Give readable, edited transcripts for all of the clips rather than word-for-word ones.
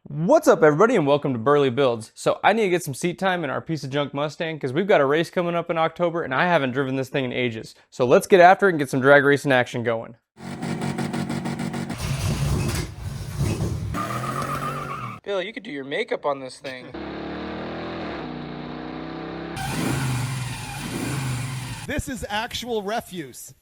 What's up, everybody, and welcome to Burly Builds. So I need to get some seat time in our piece of junk Mustang because we've got a race coming up in October and I haven't driven this thing in ages. So let's get after it and get some drag racing action going. Bill, you could do your makeup on this thing. This is actual refuse.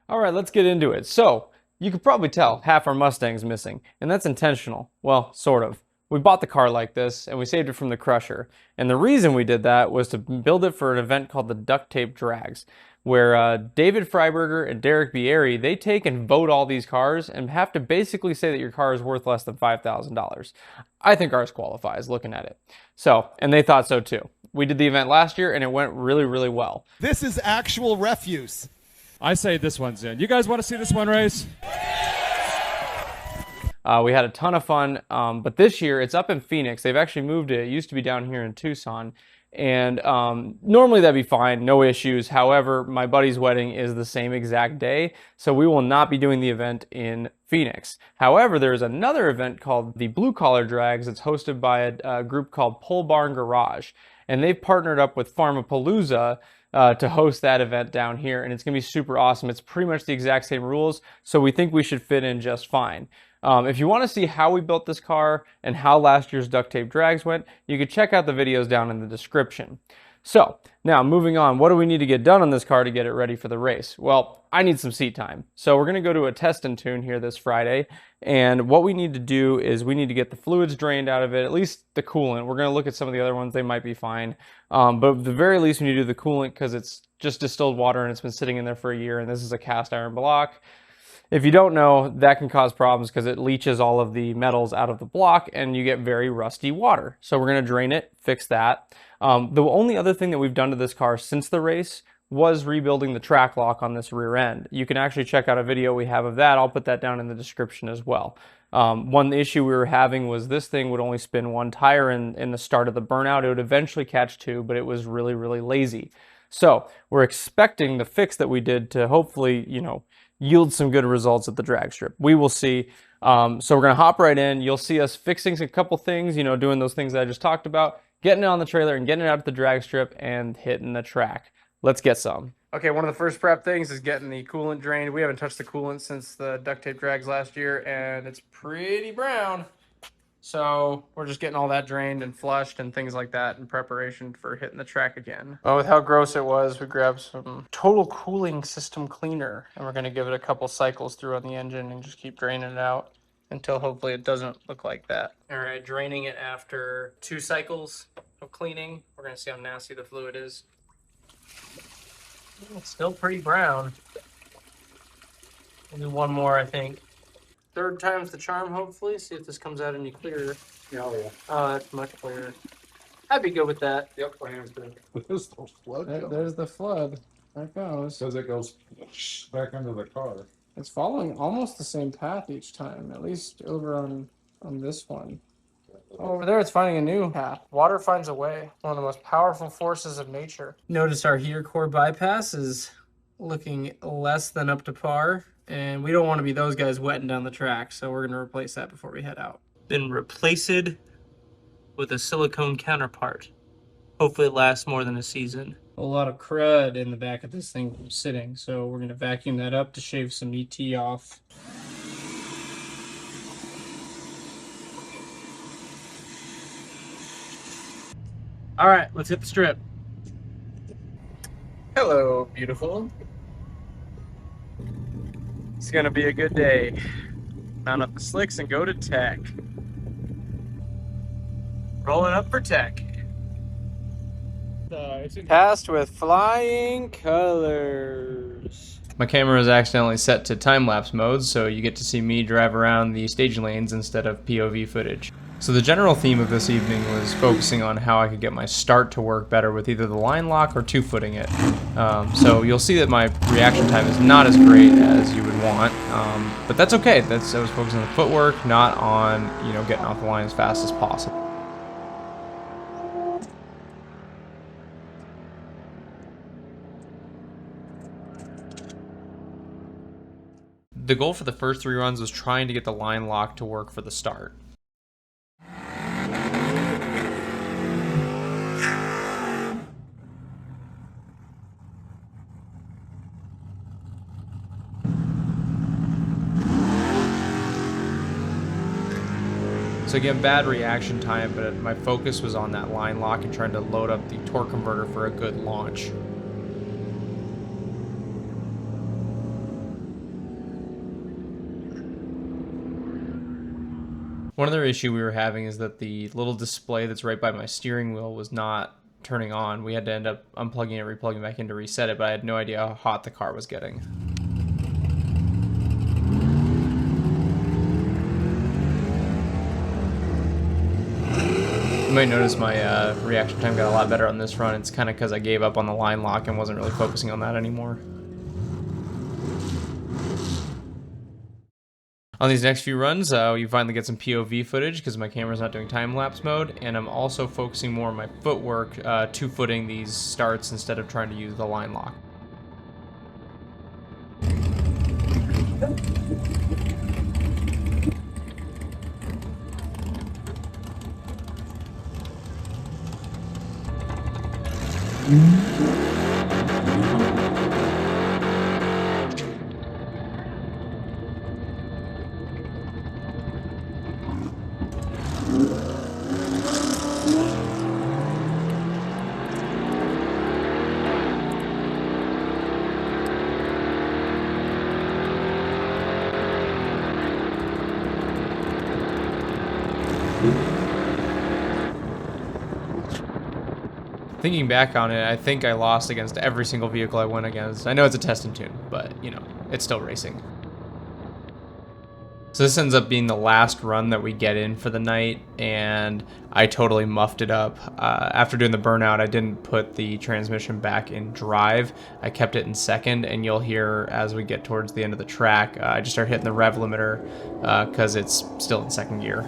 All right, let's get into it. So you could probably tell half our Mustang's missing, and that's intentional. Well, sort of. We bought the car like this, and we saved it from the crusher. And the reason we did that was to build it for an event called the Duct Tape Drags, where David Freiberger and Derek Bieri, they take and vote all these cars and have to basically say that your car is worth less than $5,000. I think ours qualifies looking at it. So, and they thought so too. We did the event last year, and it went really, really well. This is actual refuse. I say this one's in. You guys want to see this one race? We had a ton of fun, but this year it's up in Phoenix. They've actually moved it. It used to be down here in Tucson, and normally that'd be fine, no issues. However, my buddy's wedding is the same exact day, so we will not be doing the event in Phoenix. However, there's another event called the Blue Collar Drags. It's hosted by a group called Pole Barn Garage, and they've partnered up with Pharmapalooza to host that event down here, and it's going to be super awesome. It's pretty much the exact same rules, so we think we should fit in just fine. If you want to see how we built this car and how last year's Duct Tape Drags went, you can check out the videos down in the description. So, now moving on, what do we need to get done on this car to get it ready for the race? Well, I need some seat time. So we're going to go to a test and tune here this Friday, and what we need to do is we need to get the fluids drained out of it, at least the coolant. We're going to look at some of the other ones, they might be fine. But at the very least, we need to do the coolant because it's just distilled water and it's been sitting in there for a year, and this is a cast iron block. If you don't know, that can cause problems because it leaches all of the metals out of the block and you get very rusty water. So we're going to drain it, fix that. The only other thing that we've done to this car since the race was rebuilding the track lock on this rear end. You can actually check out a video we have of that. I'll put that down in the description as well. One issue we were having was this thing would only spin one tire in the start of the burnout. It would eventually catch two, but it was really, really lazy. So we're expecting the fix that we did to hopefully, yield some good results at the drag strip. We will see. So we're going to hop right in. You'll see us fixing a couple things, doing those things that I just talked about, getting it on the trailer and getting it out at the drag strip and hitting the track. Let's get some. Okay, one of the first prep things is getting the coolant drained. We haven't touched the coolant since the Duct Tape Drags last year, and it's pretty brown. So we're just getting all that drained and flushed and things like that in preparation for hitting the track again. Well, with how gross it was, we grabbed some total cooling system cleaner, and we're going to give it a couple cycles through on the engine and just keep draining it out until hopefully it doesn't look like that. All right, draining it after 2 cycles of cleaning. We're going to see how nasty the fluid is. It's still pretty brown. We'll do one more, I think. 3rd time's the charm, hopefully. See if this comes out any clearer. Oh, yeah. Oh, that's much clearer. I'd be good with that. Yep, my hands good. There's the flood. There's the flood. There it goes. Because it goes back under the car. It's following almost the same path each time, at least over on this one. Oh, over there, it's finding a new path. Water finds a way. One of the most powerful forces of nature. Notice our heater core bypass is looking less than up to par. And we don't want to be those guys wetting down the track, so we're going to replace that before we head out. Then replace it with a silicone counterpart. Hopefully it lasts more than a season. A lot of crud in the back of this thing from sitting, so we're going to vacuum that up to shave some ET off. All right, let's hit the strip. Hello, beautiful. It's gonna be a good day. Mount up the slicks and go to tech. Rolling up for tech. Passed with flying colors. My camera is accidentally set to time-lapse mode, so you get to see me drive around the staging lanes instead of POV footage. So the general theme of this evening was focusing on how I could get my start to work better with either the line lock or 2-footing it. So you'll see that my reaction time is not as great as you would want, but that's okay. I was focusing on the footwork, not on getting off the line as fast as possible. The goal for the first 3 runs was trying to get the line lock to work for the start. So again, bad reaction time, but my focus was on that line lock and trying to load up the torque converter for a good launch. One other issue we were having is that the little display that's right by my steering wheel was not turning on. We had to end up unplugging it, replugging back in to reset it, but I had no idea how hot the car was getting. You might notice my reaction time got a lot better on this run. It's kind of because I gave up on the line lock and wasn't really focusing on that anymore. On these next few runs, you finally get some POV footage because my camera's not doing time-lapse mode, and I'm also focusing more on my footwork, two-footing these starts instead of trying to use the line lock. Thinking back on it, I think I lost against every single vehicle I went against. I know it's a test and tune, but, you know, it's still racing. So this ends up being the last run that we get in for the night, and I totally muffed it up. After doing the burnout, I didn't put the transmission back in drive. I kept it in second, and you'll hear as we get towards the end of the track, I just start hitting the rev limiter because it's still in second gear.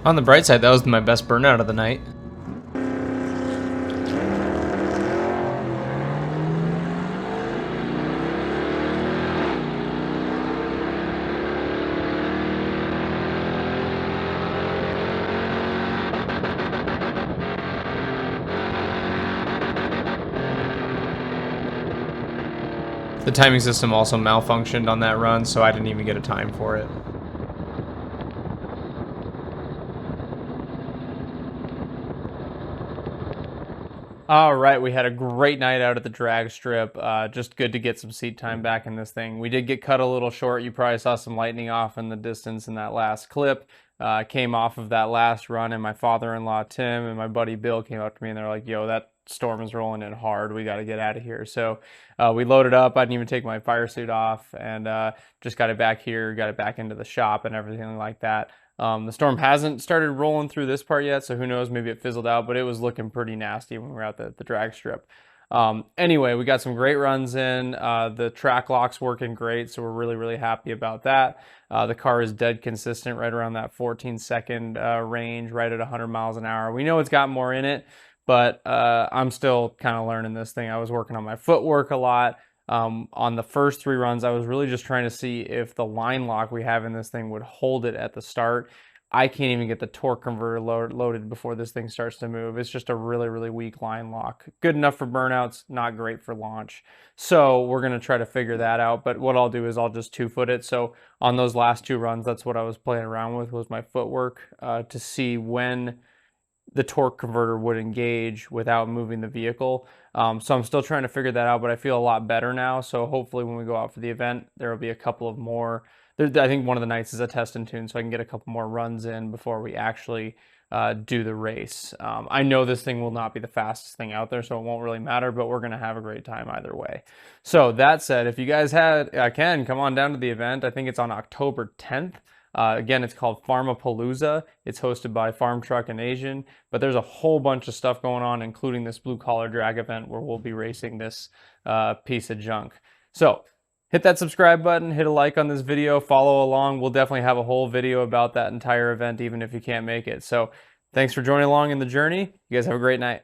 On the bright side, that was my best burnout of the night. The timing system also malfunctioned on that run, so I didn't even get a time for it. All right, we had a great night out at the drag strip. Just good to get some seat time back in this thing. We did get cut a little short. You probably saw some lightning off in the distance in that last clip. Came off of that last run, and my father-in-law Tim and my buddy Bill came up to me and they're like, "Yo, that storm is rolling in hard. We got to get out of here." So we loaded up. I didn't even take my fire suit off, and just got it back here, got it back into the shop and everything like that. The storm hasn't started rolling through this part yet, so who knows, maybe it fizzled out, but it was looking pretty nasty when we were out the drag strip. Anyway, we got some great runs in. The track lock's working great, so we're really happy about that. The car is dead consistent right around that 14-second range, right at 100 miles an hour. We know it's got more in it, but I'm still kind of learning this thing. I was working on my footwork a lot. On the first 3 runs, I was really just trying to see if the line lock we have in this thing would hold it at the start. I can't even get the torque converter loaded before this thing starts to move. It's just a really weak line lock. Good enough for burnouts, not great for launch. So we're going to try to figure that out, but what I'll do is I'll just 2-foot it. So on those last 2 runs, that's what I was playing around with, was my footwork to see when the torque converter would engage without moving the vehicle. So I'm still trying to figure that out, but I feel a lot better now. So hopefully when we go out for the event, there will be a couple of more. I think one of the nights is a test and tune, so I can get a couple more runs in before we actually do the race. I know this thing will not be the fastest thing out there, so it won't really matter, but we're going to have a great time either way. So that said, if you guys can, come on down to the event. I think it's on October 10th. Again, it's called Farmapalooza. It's hosted by Farm Truck and Asian, but there's a whole bunch of stuff going on, including this blue collar drag event where we'll be racing this piece of junk. So hit that subscribe button, hit a like on this video, follow along. We'll definitely have a whole video about that entire event, even if you can't make it. So thanks for joining along in the journey. You guys have a great night.